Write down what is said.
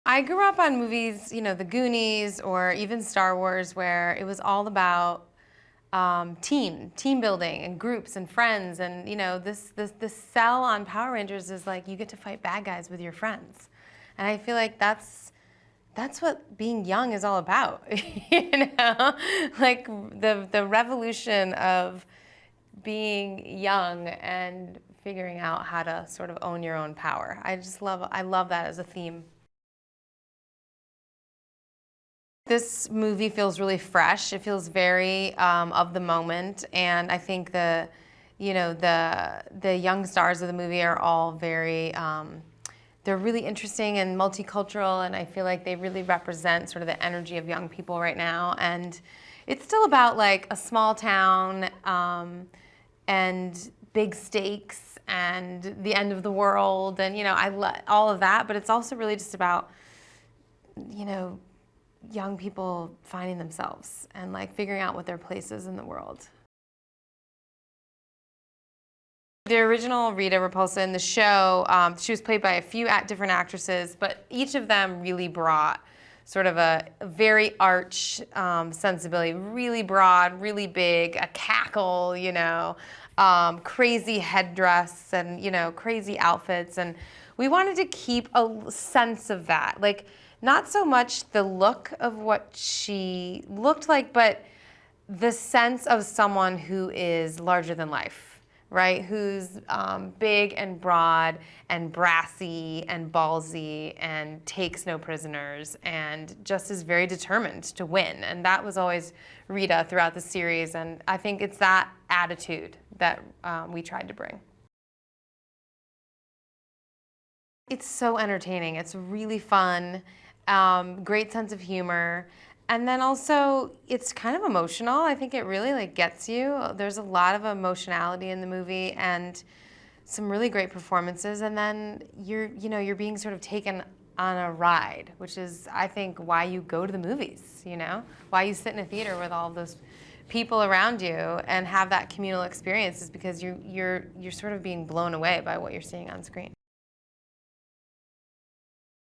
I grew up on movies, The Goonies or even Star Wars, where it was all about team building and groups and friends. And this sell on Power Rangers is like you get to fight bad guys with your friends, and I feel like that's what being young is all about. Like the revolution of being young and figuring out how to sort of own your own power. I love that as a theme. This movie feels really fresh. It feels very of the moment, and I think the young stars of the movie are all very they're really interesting and multicultural, and I feel like they really represent sort of the energy of young people right now. And it's still about like a small town and big stakes and the end of the world, and I love all of that. But it's also really just about young people finding themselves and like figuring out what their place is in the world. The original Rita Repulsa in the show, she was played by a few different actresses, but each of them really brought sort of a very arch sensibility, really broad, really big, a cackle, crazy headdress and, crazy outfits. And we wanted to keep a sense of that. Like, not so much the look of what she looked like, but the sense of someone who is larger than life, right? Who's big and broad and brassy and ballsy and takes no prisoners and just is very determined to win. And that was always Rita throughout the series. And I think it's that attitude that we tried to bring. It's so entertaining. It's really fun. Great sense of humor, and then also it's kind of emotional. I think it really like gets you. There's a lot of emotionality in the movie and some really great performances, and then you're being sort of taken on a ride, which is I think why you go to the movies, why you sit in a theater with all of those people around you and have that communal experience is because you're sort of being blown away by what you're seeing on screen.